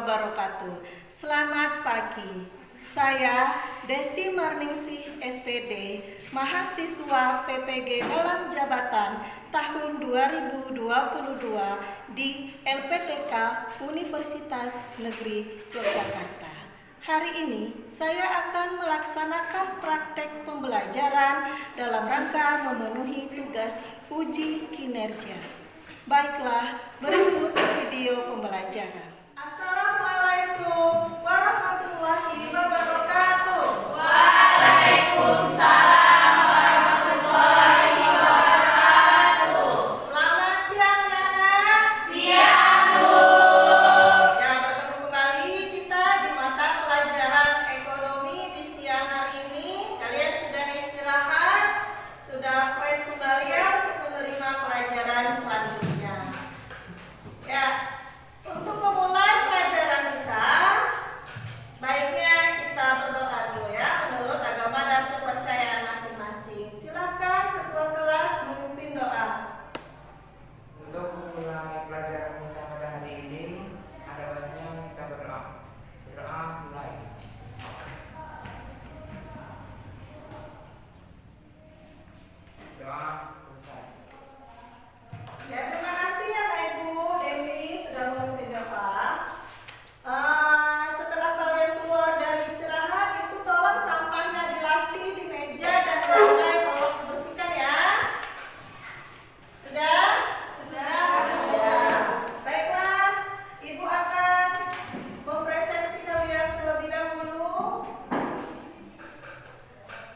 wabarakatuh. Selamat pagi. Saya Desi Marningsih SPD, mahasiswa PPG dalam jabatan tahun 2022 di LPTK Universitas Negeri Yogyakarta. Hari ini saya akan melaksanakan praktek pembelajaran dalam rangka memenuhi tugas uji kinerja. Baiklah, berikut video pembelajaran. Assalamualaikum warahmatullahi wabarakatuh. Waalaikumsalam warahmatullahi wabarakatuh. Selamat siang, anak-anak. Siang, Bu. Ya, bertemu kembali kita di mata pelajaran ekonomi di siang hari ini. Kalian sudah istirahat, sudah fresh kembali ya untuk menerima pelajaran selanjutnya. Ya, untuk memulai pelajaran kita, baiknya kita berdoa dulu ya menurut agama dan kepercayaan masing-masing. Silakan ketua kelas memimpin doa. Untuk memulai pelajaran kita pada hari ini, ada baiknya kita berdoa. Berdoa mulai. Doa selesai. Ya, terima kasih ya Kak Ibu Dewi sudah memimpin doa. Setelah kalian keluar dari istirahat, itu tolong sampahnya dilaci di meja dan di lantai, tolong dibersihkan ya. Sudah? Sudah. Ya. Baiklah, Ibu akan mempresentasi kalian terlebih dahulu.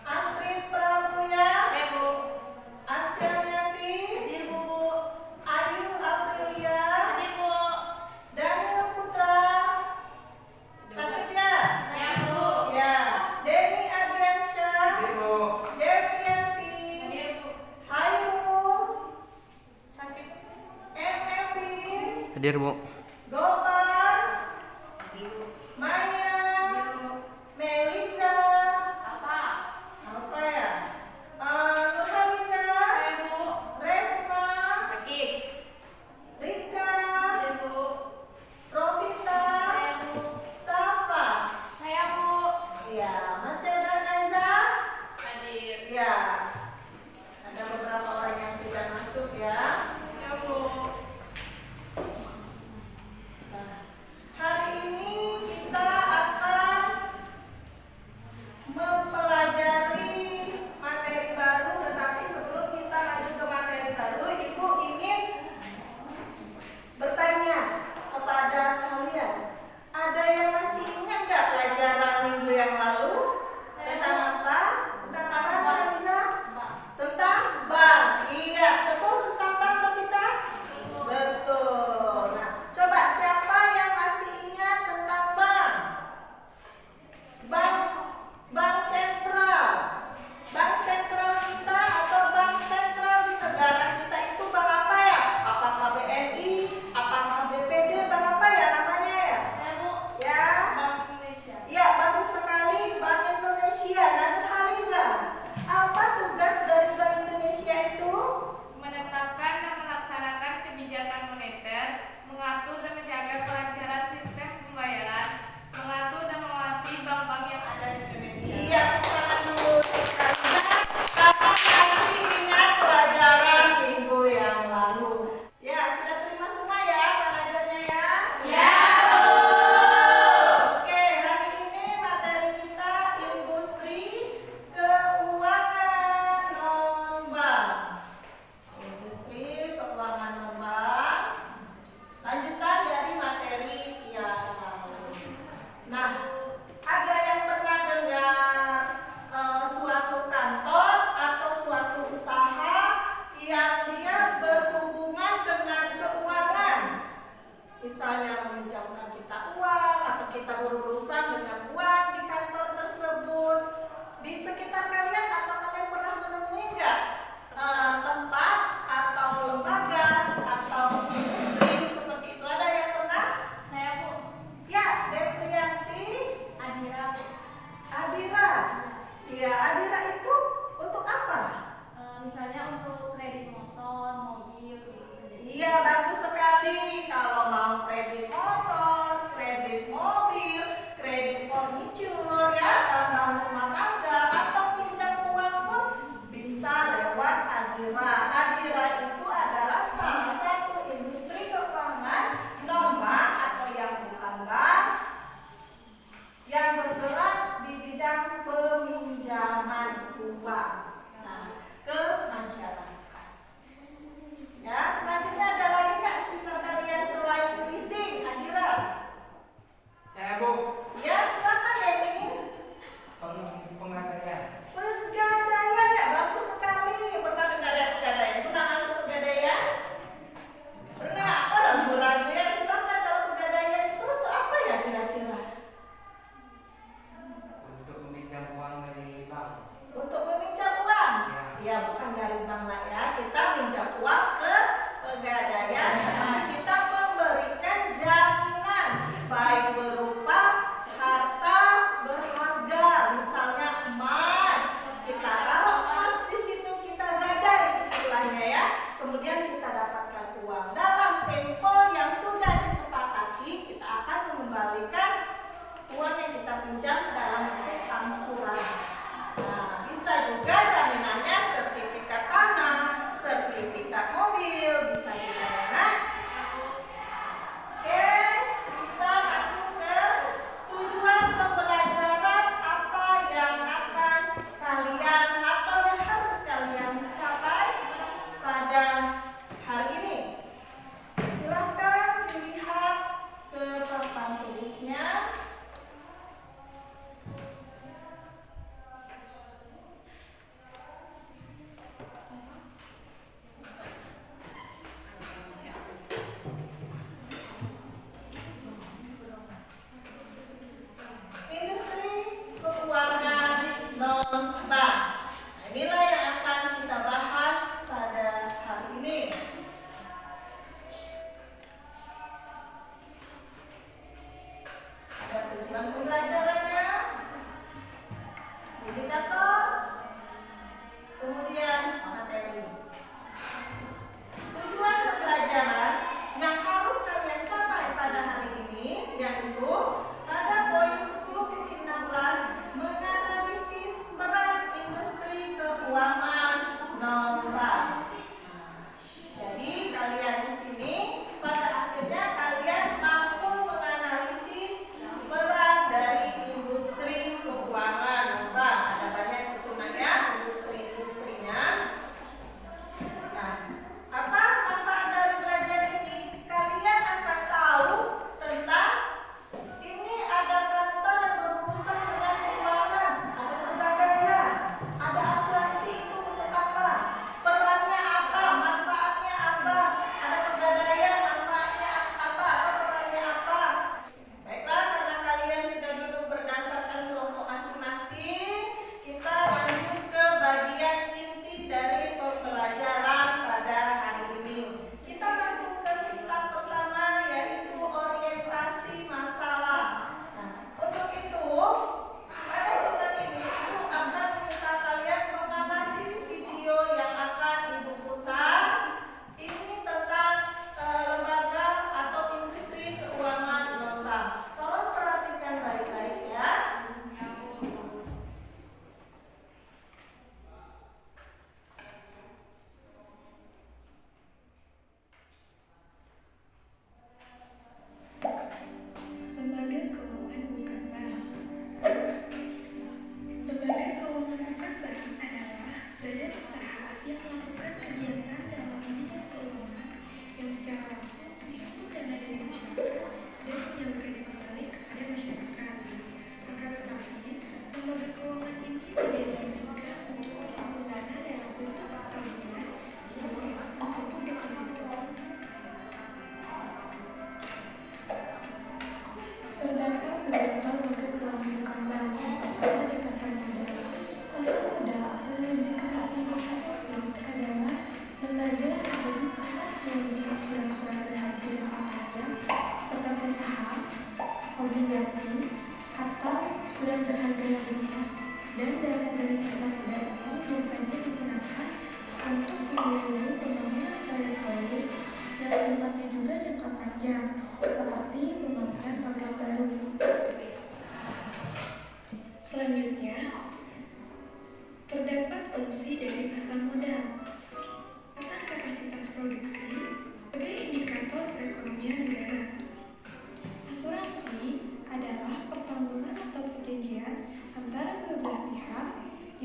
Astrid Pramuya, Saya, Bu. Asyaniati, Hadir, Bu. Ayu Aprilia, Hadir, Bu. Daniel Putra. Sakit ya? Saya, Bu. Ya. Denny Adriansyah, Ibu, Devianti, Hadir, Bu. Hairul, Sakit. Evin, hadir Bu. Gopar, Hadir, Bu. Maya, Hadir, Bu. Melisa, Apa? apa ya? Nurhaliza, Saya, Bu. Resma, Sakit. Rika, Hadir, Bu. Rovita, Saya, Bu. Safa. Saya, Bu. Ya, masih ada Naza? Hadir. Ya. Ada beberapa orang yang tidak masuk ya. Ya, Bu.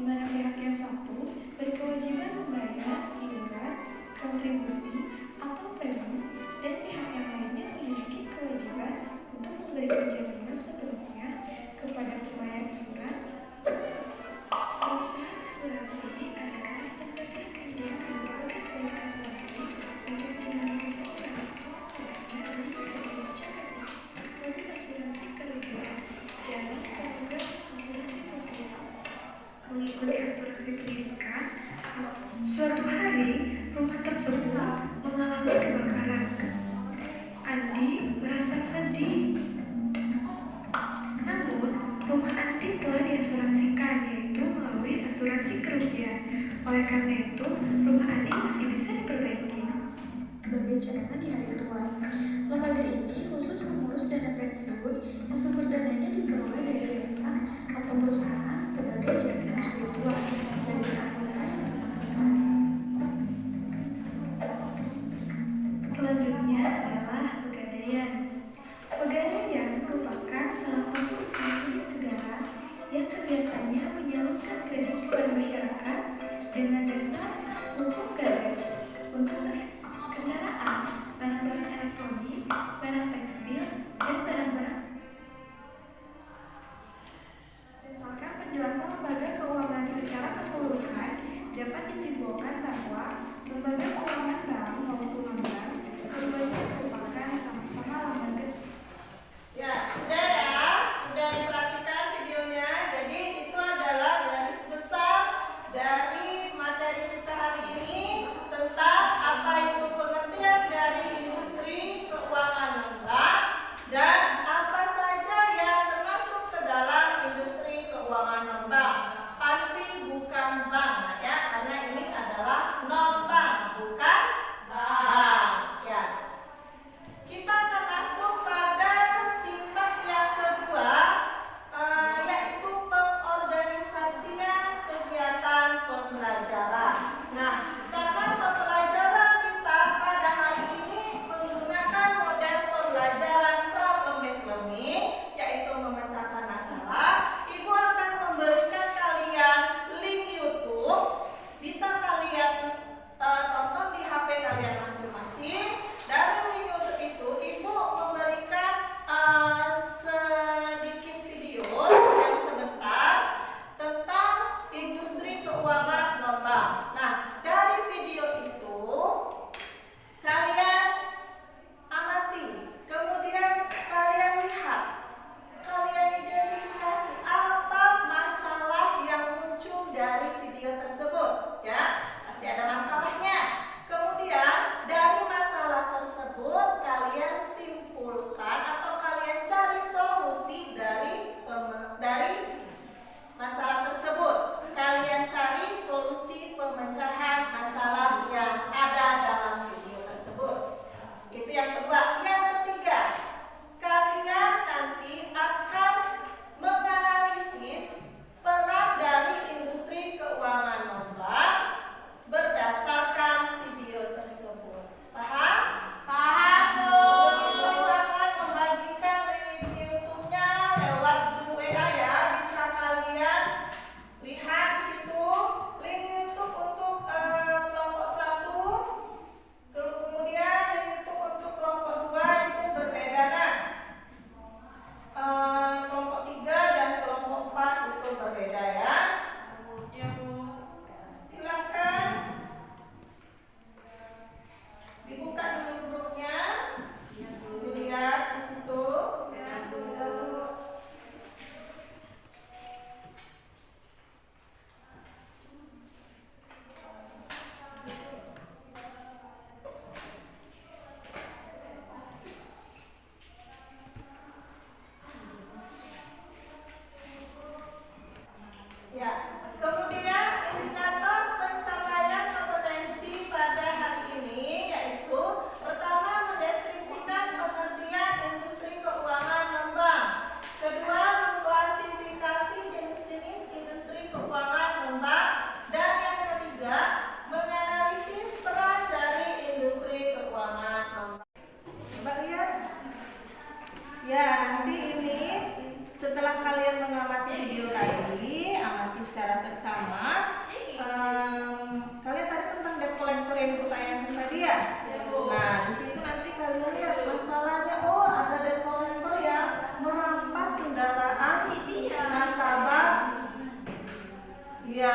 mana pihak yang satu berkewajiban membayar iuran, kontribusi, atau premi, dan pihak yang lainnya memiliki kewajiban untuk memberikan jaminan sepenuhnya kepada pembayar iuran. Perusahaan asuransi adalah lembaga yang menyediakan berbagai polis asuransi untuk melindungi seseorang atau nasabahnya dari berbagai macam resiko produk asuransi kerugian dalam program asuransi sosial. Mengikuti asuransi pendidikan, suatu hari rumah tersebut mengalami kebakaran. Andi merasa sedih. Namun, rumah Andi telah diasuransikan, yaitu melalui asuransi kerugian. Oleh karena itu, rumah Andi masih bisa diperbaiki. Sebagai cadangan di hari tua, lembaga ini khusus mengurus dana pensiun yang sumber dananya dikelola dari yayasan atau perusahaan sebagai jaminan hari tua bagi anggota yang bersangkutan. Selanjutnya adalah pegadaian. Pegadaian merupakan salah satu usaha milik negara yang kegiatannya menyalurkan kredit kepada masyarakat dengan dasar hukum gadai untuk kendaraan, barang-barang elektronik, barang tekstil, dan barang-barang. Berdasarkan penjelasan lembaga keuangan secara keseluruhan, dapat disimpulkan bahwa lembaga keuangan bank maupun non-bank keduanya merupakan sama-sama lembaga. Ya, sudah ya, sudah diperhatikan videonya. Jadi itu adalah garis besar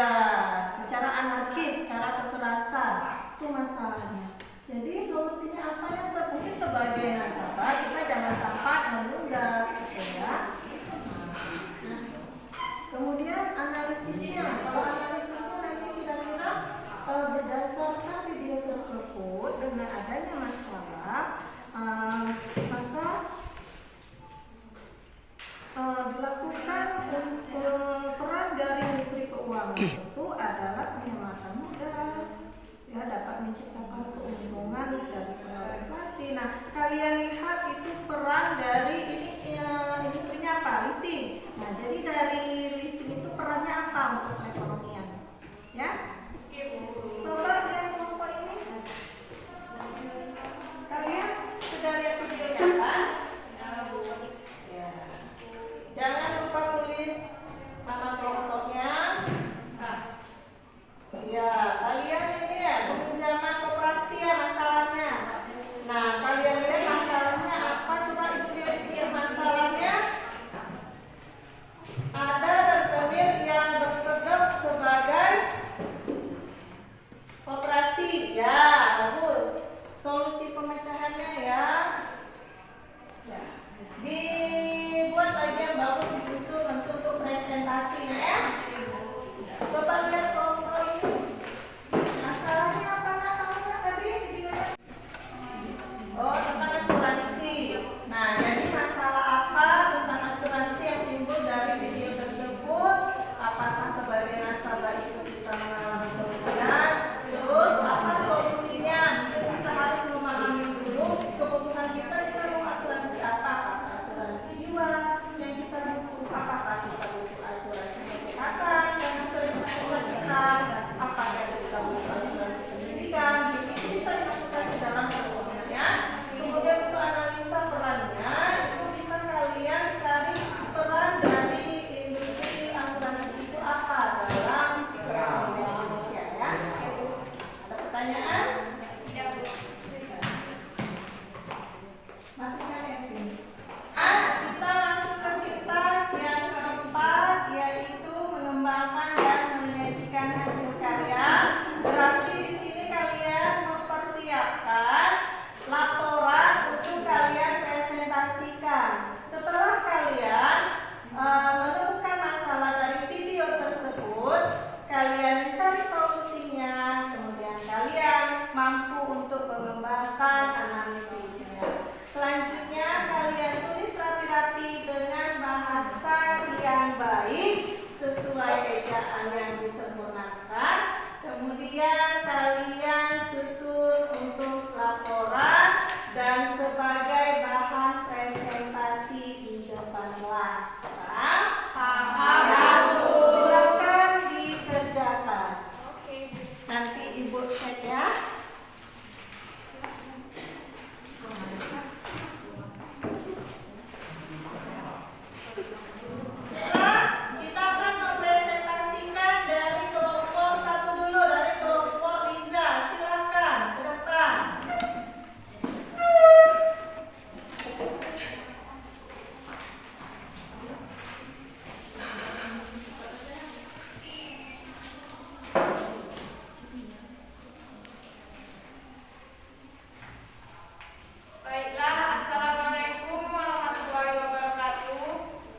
Ya, secara anarkis, secara kekerasan, itu masalahnya. Jadi solusinya apa ya? Mungkin sebagai nasabah kita jangan sampai menunggak, gitu ya. Kemudian analisisnya, kalau analisisnya nanti kira-kira berdasarkan video tersebut dengan adanya masalah, maka dilakukan peran dari industri keuangan itu adalah penghematan modal, ya, dapat menciptakan keuntungan dari pengaruh inflasi. Nah, kalian lihat itu peran dari ini industrinya apa? Leasing. Nah, jadi dari leasing itu perannya apa untuk perekonomian? Ya? Oke, Bu. Coba lihat kelompok ini. Kalian sudah lihat videonya kan? Ya. Jangan lupa tulis nama kelompoknya. Ya, kalian ini ya peminjaman koperasi ya masalahnya. Nah, kalian lihat masalahnya apa? Coba ibu lihat di sini masalahnya. Ada rentenir yang bekerja sebagai koperasi. Ya, bagus. Solusi pemecahannya ya. Ya. Dibuat lagi yang bagus, disusun untuk presentasinya ya. Coba lihat kelompok ini. Masalahnya apa nak? Kamu lihat tadi videonya? Oh, tentang asuransi. Nah, jadi masalah apa tentang asuransi yang timbul dari video tersebut? Apakah sebagai nasabah itu kita mengalami kerugian? Terus apa solusinya? Kita harus memahami dulu kebutuhan kita mau asuransi apa? Apakah asuransi jiwa yang kita butuh? Apakah kita butuh asuransi kesehatan yang sering sakit-sakitan? Apakah kita butuh asuransi pendidikan? Ini bisa dimasukkan ke dalam solusinya. Kemudian untuk analisa perannya, itu bisa kalian cari peran dari industri asuransi itu apa dalam perekonomian Indonesia ya. Ada pertanyaan? Tidak, Bu. Matikan Evin. Kita masuk ke sintak yang keempat, yaitu mengembangkan dan menyajikan hasil karya. Berarti di sini kalian mempersiapkan laporan untuk kalian presentasikan. Setelah kalian menemukan masalah dari video tersebut, kalian cari solusinya, kemudian kalian mampu untuk mengembangkan analisisnya. Selanjutnya kalian tulis rapi-rapi dengan bahasa yang baik sesuai ejaan yang disempurnakan. Kemudian kalian susun untuk laporan dan sebagai bahan presentasi di depan kelas. Paham, Bu. Silakan dikerjakan. Oke, Bu. Nanti ibu cek ya. Kita akan mempresentasikan dari kelompok satu dulu, dari kelompok Riza. Silakan ke depan. Baiklah, Assalamualaikum warahmatullahi wabarakatuh.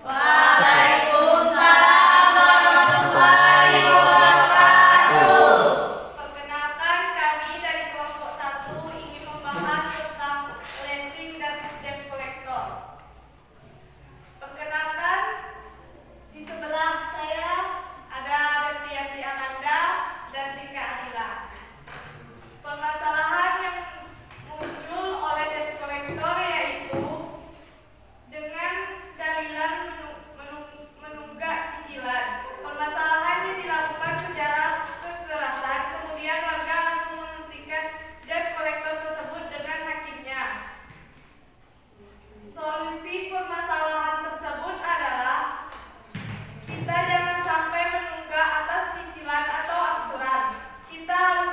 Waalaikumsalam warahmatullahi wabarakatuh. Perkenalkan, kami dari kelompok 1 ingin membahas tentang leasing dan debt collector. Perkenalkan, di sebelah saya ada Deviati Ananda dan Tika Adila. Permasalahan yang muncul oleh debt collector yaitu dengan dalilan menunggak cicilan. Permasalahannya dilakukan secara kekerasan, kemudian warga langsung menghentikan debt collector tersebut dengan hakimnya. Solusi permasalahan tersebut adalah kita jangan sampai menunggak atas cicilan atau angsuran. Kita harus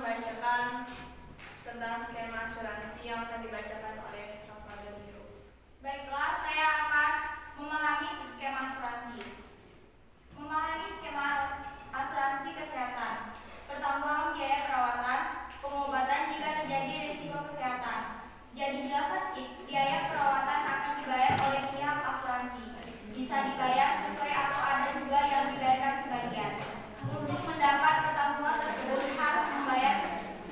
membacakan tentang skema asuransi yang akan dibacakan oleh Safa dan Biru. Baiklah, saya akan memahami skema asuransi. Memahami skema asuransi kesehatan. Pertanggungan biaya perawatan, pengobatan jika terjadi risiko kesehatan. Jadi bila sakit, biaya perawatan akan dibayar oleh pihak asuransi. Bisa dibayar sesuai atau ada juga yang dibayarkan sebagian. Untuk mendapat pertanggungan tersebut harus membayar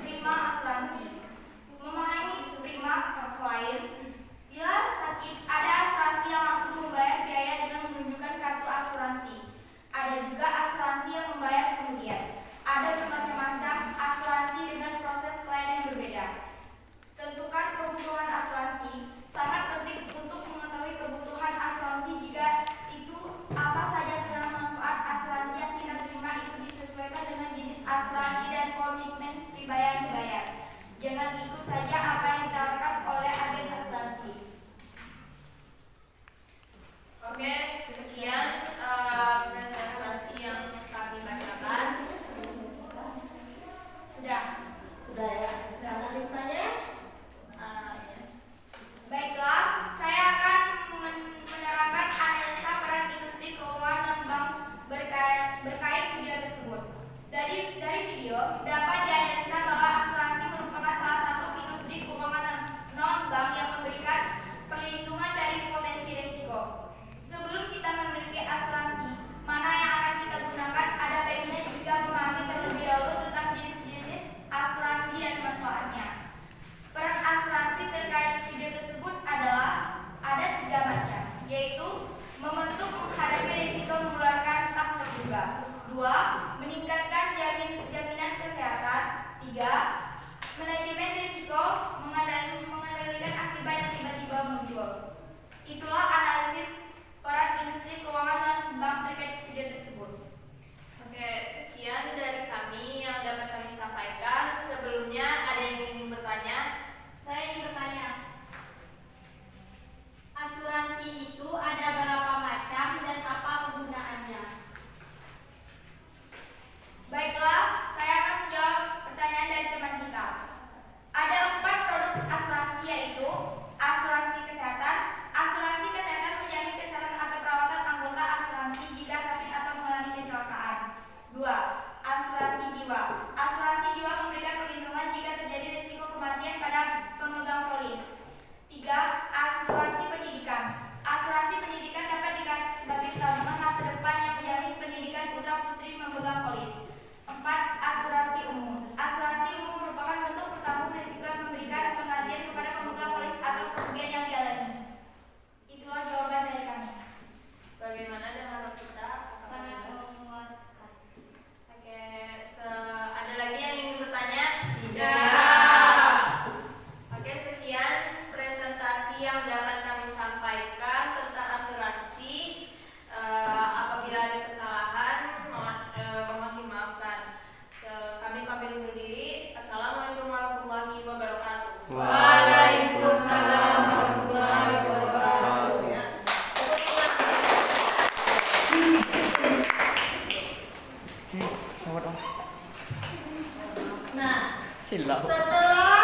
prima asuransi. Memahami prima klien. Bila sakit, ada asuransi yang langsung membayar biaya dengan menunjukkan kartu asuransi. Ada juga asuransi yang membayar kemudian. Ada bermacam-macam asuransi dengan proses klien yang berbeda. Tentukan kebutuhan asuransi. Sangat penting untuk mengetahui kebutuhan asuransi. Jika itu apa saja karena manfaat asuransi yang kita terima itu disesuaikan dengan jenis asuransi dan komitmen dibayar. Jangan ikut saja apa yang ditawarkan oleh agen asuransi. Oke, sekian presentasi yang kami bacakan. Sudah ya, sudah analisanya. Ya. Baiklah, saya akan menerangkan analisa peran industri keuangan dan bank berkait video tersebut. Dari video dapat dianalisa bahwa asuransi merupakan salah satu industri keuangan non-bank yang memberikan perlindungan dari potensi risiko. Sebelum kita memiliki asuransi, mana yang akan kita gunakan, ada baiknya juga memahami terlebih dahulu tentang jenis-jenis asuransi dan manfaatnya. Peran asuransi terkait video tersebut adalah ada 3 macam, yaitu membentuk menghadapi risiko mengeluarkan tak terduga. 2. Meningkatkan jaminan kesehatan. 3. Manajemen risiko mengendalikan akibat yang tiba-tiba muncul. Itulah analisis peran industri keuangan dan bank terkait video tersebut. Oke, sekian dari kami yang dapat kami sampaikan. Sebelumnya ada yang ingin bertanya? Saya ingin bertanya. Asuransi itu ada berapa macam dan apa penggunaannya? Baiklah, saya akan menjawab pertanyaan dari teman kita. Ada 4 produk asuransi, yaitu asuransi kesehatan. Asuransi kesehatan menjamin kesehatan atau perawatan anggota asuransi jika sakit atau mengalami kecelakaan. 2. Asuransi jiwa. Asuransi jiwa memberikan perlindungan jika terjadi risiko kematian pada pemegang polis. 3. Asuransi pendidikan. Asuransi pendidikan dapat dikatakan sebagai tabungan masa depan yang menjamin pendidikan putra-putri memegang polis. 4. Asuransi umum. Asuransi umum merupakan bentuk bertanggung risiko yang memberikan penggantian kepada pemegang polis atau kerugian yang dialami. Itulah jawaban dari kami. Bagaimana dengan kita? Sangat memuaskan. Oke, ada lagi yang ingin bertanya? Tidak. Oke, sekian presentasi yang dapat kami sampaikan tentang asuransi. Apabila ada kesalahan, mohon dimaafkan. Kami pamit undur diri. Assalamualaikum warahmatullahi wabarakatuh. Waalaikumsalam warahmatullahi wabarakatuh. Ya. Selamat om. Nah, Silau. setelah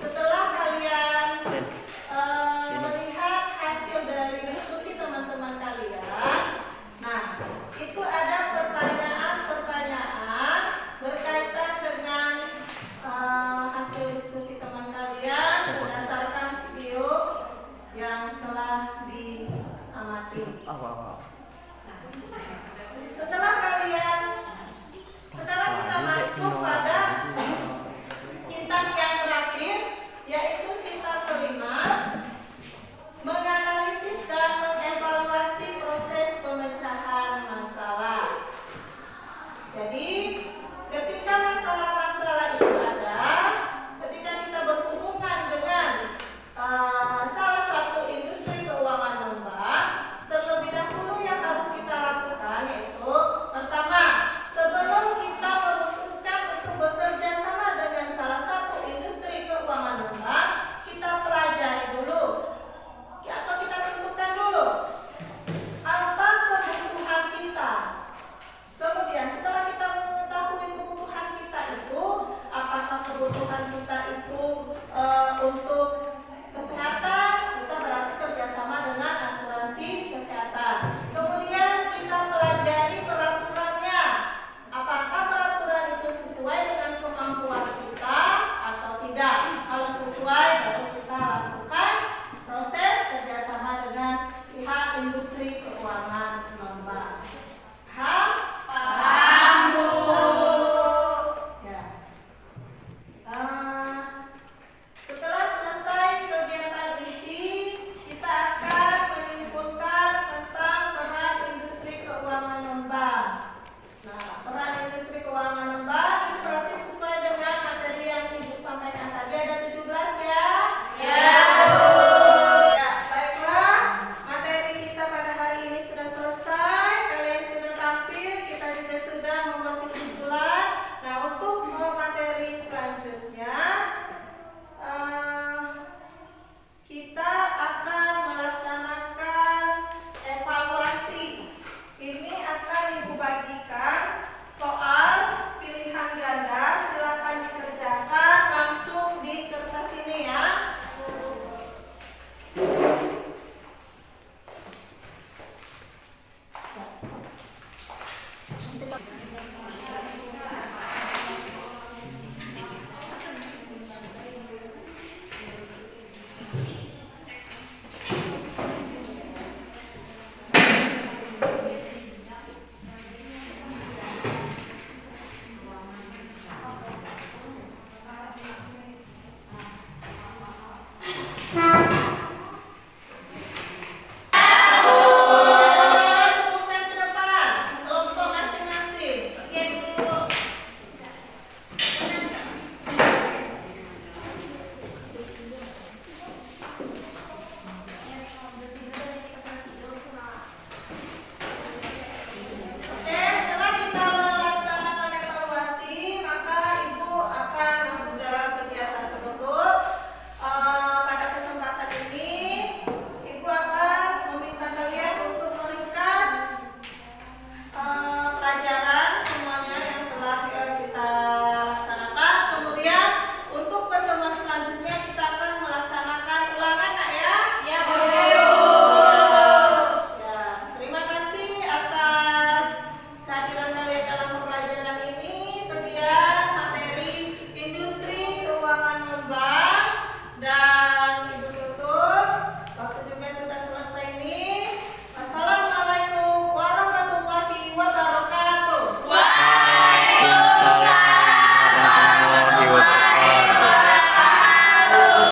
setelah kalian melihat hasil dari diskusi teman-teman kalian, nah itu ada pertanyaan-pertanyaan berkaitan dengan hasil diskusi teman kalian berdasarkan video yang telah diamati. Setelah kalian, sekarang kita masuk pada sintang yang terakhir, yaitu sintang kelima, menganalisis dan mengevaluasi proses pemecahan masalah. Jadi, ketika masalah-masalah itu ada, ketika kita berhubungan dengan salah satu industri keuangan non-bank, terlebih dahulu yang harus kita lakukan yaitu